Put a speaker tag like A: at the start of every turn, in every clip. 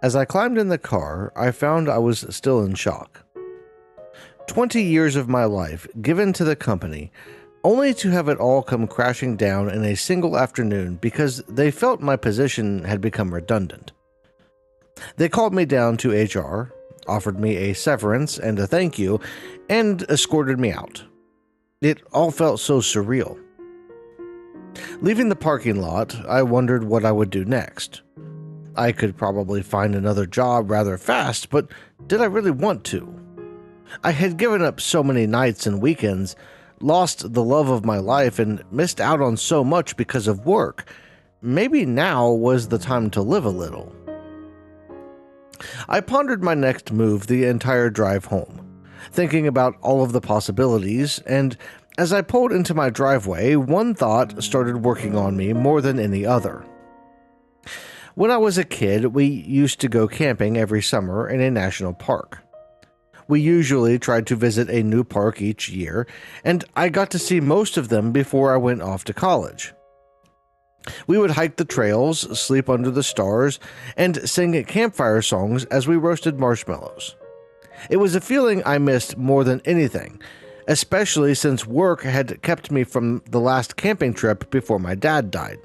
A: As I climbed in the car, I found I was still in shock. 20 years of my life given to the company, only to have it all come crashing down in a single afternoon because they felt my position had become redundant. They called me down to HR, offered me a severance and a thank you, and escorted me out. It all felt so surreal. Leaving the parking lot, I wondered what I would do next. I could probably find another job rather fast, but did I really want to? I had given up so many nights and weekends, lost the love of my life, and missed out on so much because of work. Maybe now was the time to live a little. I pondered my next move the entire drive home, thinking about all of the possibilities, and as I pulled into my driveway, one thought started working on me more than any other. When I was a kid, we used to go camping every summer in a national park. We usually tried to visit a new park each year, and I got to see most of them before I went off to college. We would hike the trails, sleep under the stars, and sing campfire songs as we roasted marshmallows. It was a feeling I missed more than anything, especially since work had kept me from the last camping trip before my dad died.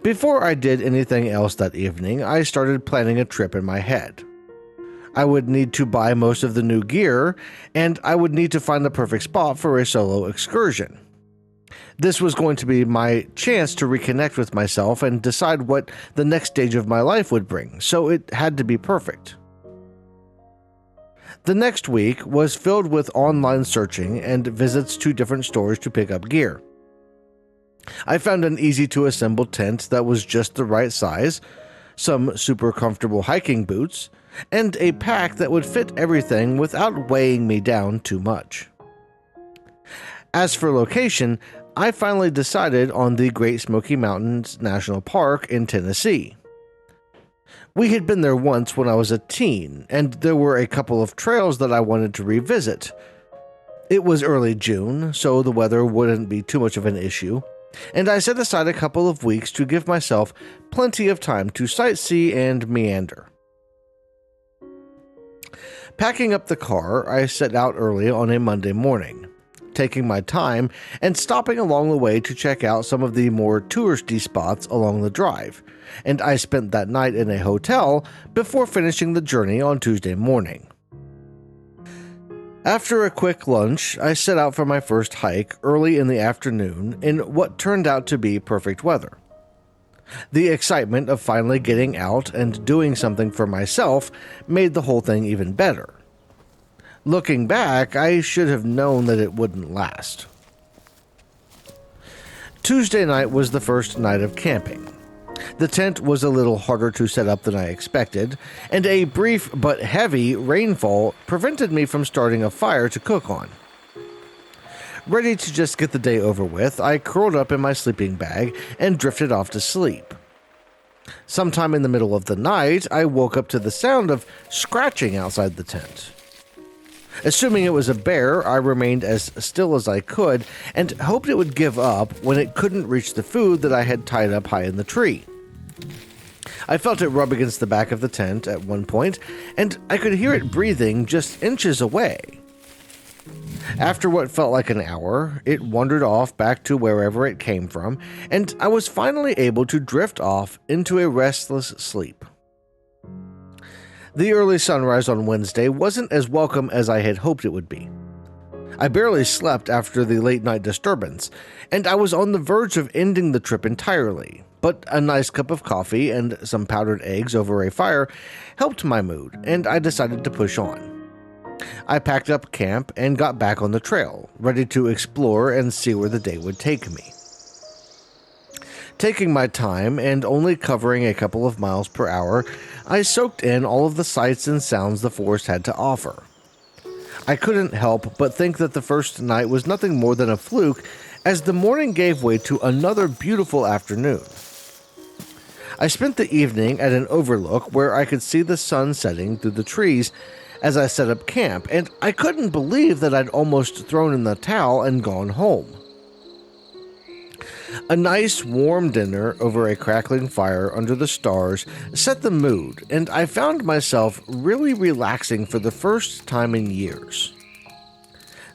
A: Before I did anything else that evening, I started planning a trip in my head. I would need to buy most of the new gear, and I would need to find the perfect spot for a solo excursion. This was going to be my chance to reconnect with myself and decide what the next stage of my life would bring, so it had to be perfect. The next week was filled with online searching and visits to different stores to pick up gear. I found an easy-to-assemble tent that was just the right size, some super comfortable hiking boots, and a pack that would fit everything without weighing me down too much. As for location, I finally decided on the Great Smokey Mountains National Park in Tennessee. We had been there once when I was a teen, and there were a couple of trails that I wanted to revisit. It was early June, so the weather wouldn't be too much of an issue, and I set aside a couple of weeks to give myself plenty of time to sightsee and meander. Packing up the car, I set out early on a Monday morning, taking my time and stopping along the way to check out some of the more touristy spots along the drive, and I spent that night in a hotel before finishing the journey on Tuesday morning. After a quick lunch, I set out for my first hike early in the afternoon in what turned out to be perfect weather. The excitement of finally getting out and doing something for myself made the whole thing even better. Looking back, I should have known that it wouldn't last. Tuesday night was the first night of camping. The tent was a little harder to set up than I expected, and a brief but heavy rainfall prevented me from starting a fire to cook on. Ready to just get the day over with, I curled up in my sleeping bag and drifted off to sleep. Sometime in the middle of the night, I woke up to the sound of scratching outside the tent. Assuming it was a bear, I remained as still as I could and hoped it would give up when it couldn't reach the food that I had tied up high in the tree. I felt it rub against the back of the tent at one point, and I could hear it breathing just inches away. After what felt like an hour, it wandered off back to wherever it came from, and I was finally able to drift off into a restless sleep. The early sunrise on Wednesday wasn't as welcome as I had hoped it would be. I barely slept after the late-night disturbance, and I was on the verge of ending the trip entirely, but a nice cup of coffee and some powdered eggs over a fire helped my mood, and I decided to push on. I packed up camp and got back on the trail, ready to explore and see where the day would take me. Taking my time and only covering a couple of miles per hour, I soaked in all of the sights and sounds the forest had to offer. I couldn't help but think that the first night was nothing more than a fluke, as the morning gave way to another beautiful afternoon. I spent the evening at an overlook where I could see the sun setting through the trees as I set up camp, and I couldn't believe that I'd almost thrown in the towel and gone home. A nice warm dinner over a crackling fire under the stars set the mood, and I found myself really relaxing for the first time in years.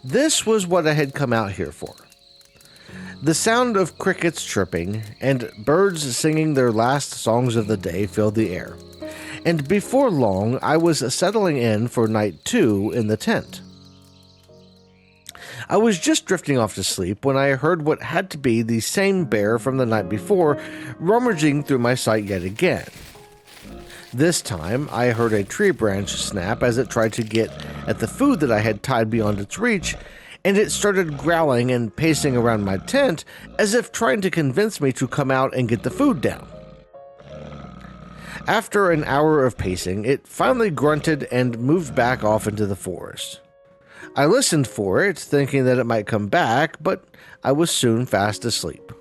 A: This was what I had come out here for. The sound of crickets chirping and birds singing their last songs of the day filled the air, and before long I was settling in for night 2 in the tent. I was just drifting off to sleep when I heard what had to be the same bear from the night before rummaging through my sight yet again. This time, I heard a tree branch snap as it tried to get at the food that I had tied beyond its reach, and it started growling and pacing around my tent as if trying to convince me to come out and get the food down. After an hour of pacing, it finally grunted and moved back off into the forest. I listened for it, thinking that it might come back, but I was soon fast asleep.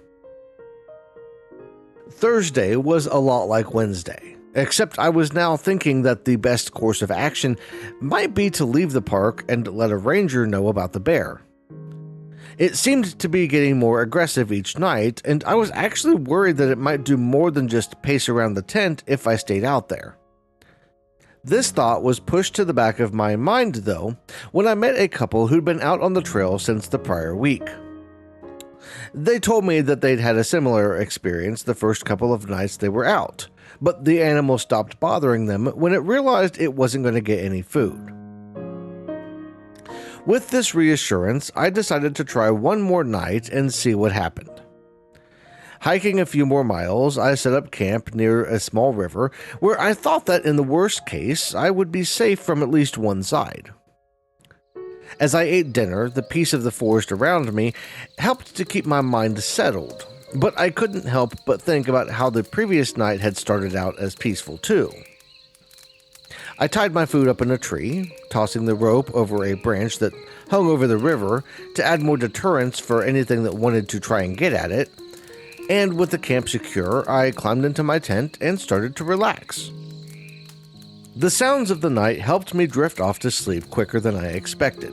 A: Thursday was a lot like Wednesday, except I was now thinking that the best course of action might be to leave the park and let a ranger know about the bear. It seemed to be getting more aggressive each night, and I was actually worried that it might do more than just pace around the tent if I stayed out there. This thought was pushed to the back of my mind, though, when I met a couple who'd been out on the trail since the prior week. They told me that they'd had a similar experience the first couple of nights they were out, but the animal stopped bothering them when it realized it wasn't going to get any food. With this reassurance, I decided to try one more night and see what happened. Hiking a few more miles, I set up camp near a small river where I thought that in the worst case, I would be safe from at least one side. As I ate dinner, the peace of the forest around me helped to keep my mind settled, but I couldn't help but think about how the previous night had started out as peaceful too. I tied my food up in a tree, tossing the rope over a branch that hung over the river to add more deterrence for anything that wanted to try and get at it, and with the camp secure, I climbed into my tent and started to relax. The sounds of the night helped me drift off to sleep quicker than I expected,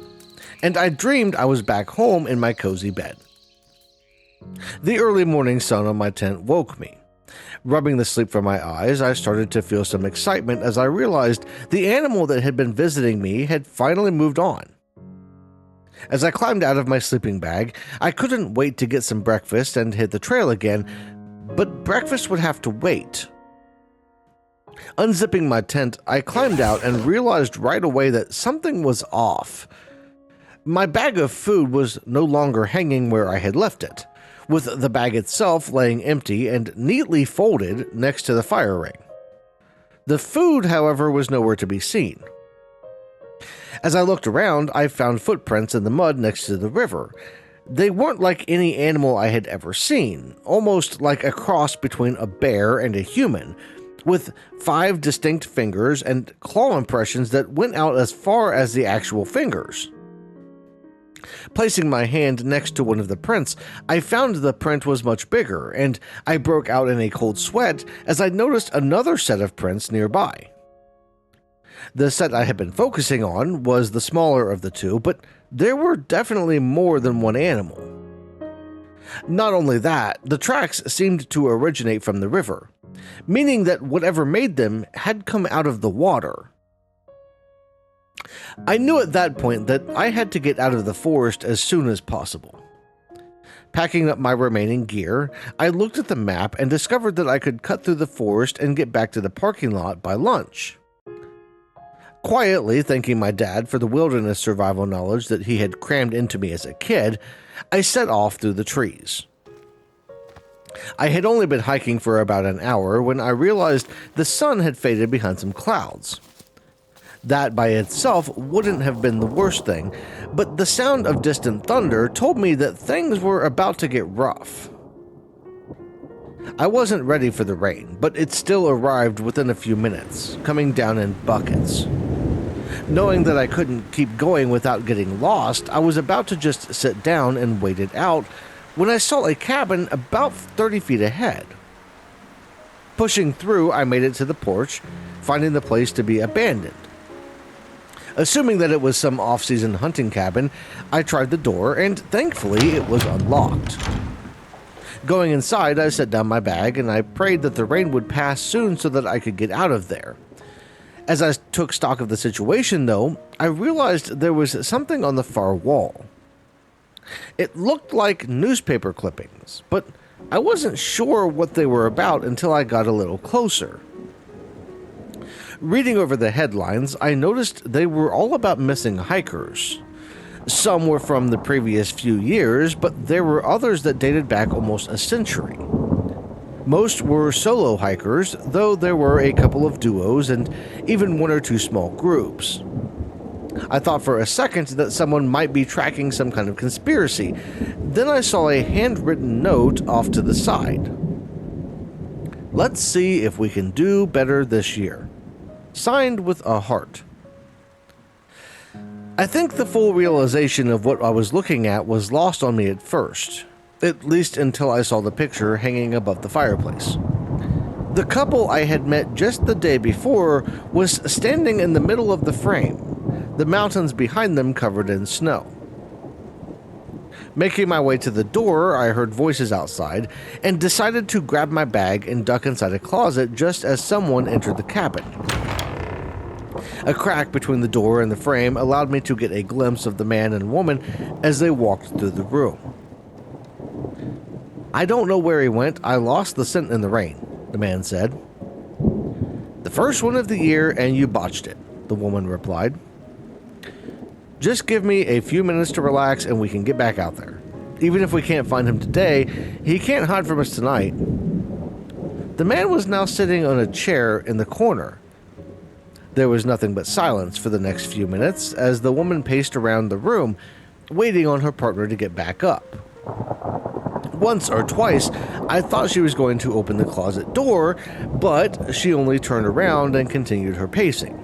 A: and I dreamed I was back home in my cozy bed. The early morning sun on my tent woke me. Rubbing the sleep from my eyes, I started to feel some excitement as I realized the animal that had been visiting me had finally moved on. As I climbed out of my sleeping bag, I couldn't wait to get some breakfast and hit the trail again, but breakfast would have to wait. Unzipping my tent, I climbed out and realized right away that something was off. My bag of food was no longer hanging where I had left it, with the bag itself laying empty and neatly folded next to the fire ring. The food, however, was nowhere to be seen. As I looked around, I found footprints in the mud next to the river. They weren't like any animal I had ever seen, almost like a cross between a bear and a human, with 5 distinct fingers and claw impressions that went out as far as the actual fingers. Placing my hand next to one of the prints, I found the print was much bigger, and I broke out in a cold sweat as I noticed another set of prints nearby. The set I had been focusing on was the smaller of the two, but there were definitely more than one animal. Not only that, the tracks seemed to originate from the river, meaning that whatever made them had come out of the water. I knew at that point that I had to get out of the forest as soon as possible. Packing up my remaining gear, I looked at the map and discovered that I could cut through the forest and get back to the parking lot by lunch. Quietly thanking my dad for the wilderness survival knowledge that he had crammed into me as a kid, I set off through the trees. I had only been hiking for about an hour when I realized the sun had faded behind some clouds. That by itself wouldn't have been the worst thing, but the sound of distant thunder told me that things were about to get rough. I wasn't ready for the rain, but it still arrived within a few minutes, coming down in buckets. Knowing that I couldn't keep going without getting lost, I was about to just sit down and wait it out when I saw a cabin about 30 feet ahead. Pushing through, I made it to the porch, finding the place to be abandoned. Assuming that it was some off-season hunting cabin, I tried the door, and thankfully it was unlocked. Going inside, I set down my bag and I prayed that the rain would pass soon so that I could get out of there. As I took stock of the situation, though, I realized there was something on the far wall. It looked like newspaper clippings, but I wasn't sure what they were about until I got a little closer. Reading over the headlines, I noticed they were all about missing hikers. Some were from the previous few years, but there were others that dated back almost a century. Most were solo hikers, though there were a couple of duos and even one or two small groups. I thought for a second that someone might be tracking some kind of conspiracy. Then I saw a handwritten note off to the side. "Let's see if we can do better this year." Signed with a heart. I think the full realization of what I was looking at was lost on me at first, at least until I saw the picture hanging above the fireplace. The couple I had met just the day before was standing in the middle of the frame, the mountains behind them covered in snow. Making my way to the door, I heard voices outside and decided to grab my bag and duck inside a closet just as someone entered the cabin. A crack between the door and the frame allowed me to get a glimpse of the man and woman as they walked through the room. "I don't know where he went. I lost the scent in the rain," the man said. "The first one of the year and you botched it," the woman replied. "Just give me a few minutes to relax and we can get back out there. Even if we can't find him today, he can't hide from us tonight." The man was now sitting on a chair in the corner. There was nothing but silence for the next few minutes as the woman paced around the room, waiting on her partner to get back up. Once or twice, I thought she was going to open the closet door, but she only turned around and continued her pacing.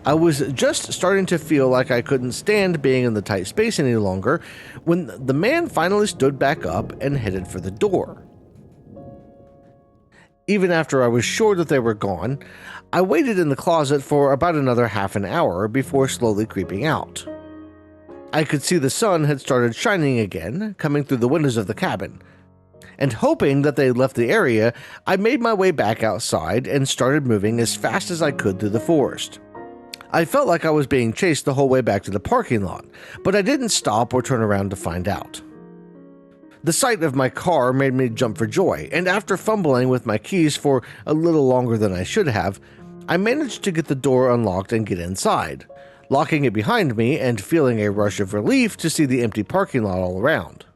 A: I was just starting to feel like I couldn't stand being in the tight space any longer when the man finally stood back up and headed for the door. Even after I was sure that they were gone, I waited in the closet for about another half an hour before slowly creeping out. I could see the sun had started shining again, coming through the windows of the cabin. And hoping that they had left the area, I made my way back outside and started moving as fast as I could through the forest. I felt like I was being chased the whole way back to the parking lot, but I didn't stop or turn around to find out. The sight of my car made me jump for joy, and after fumbling with my keys for a little longer than I should have, I managed to get the door unlocked and get inside, locking it behind me and feeling a rush of relief to see the empty parking lot all around.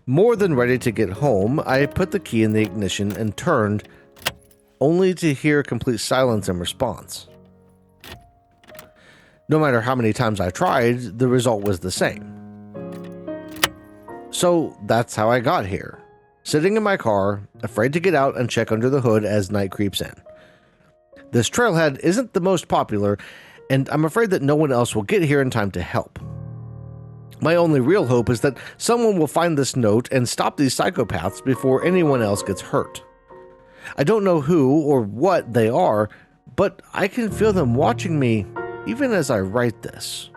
A: More than ready to get home, I put the key in the ignition and turned, only to hear complete silence in response. No matter how many times I tried, the result was the same. So that's how I got here, sitting in my car, afraid to get out and check under the hood as night creeps in. This trailhead isn't the most popular, and I'm afraid that no one else will get here in time to help. My only real hope is that someone will find this note and stop these psychopaths before anyone else gets hurt. I don't know who or what they are, but I can feel them watching me even as I write this.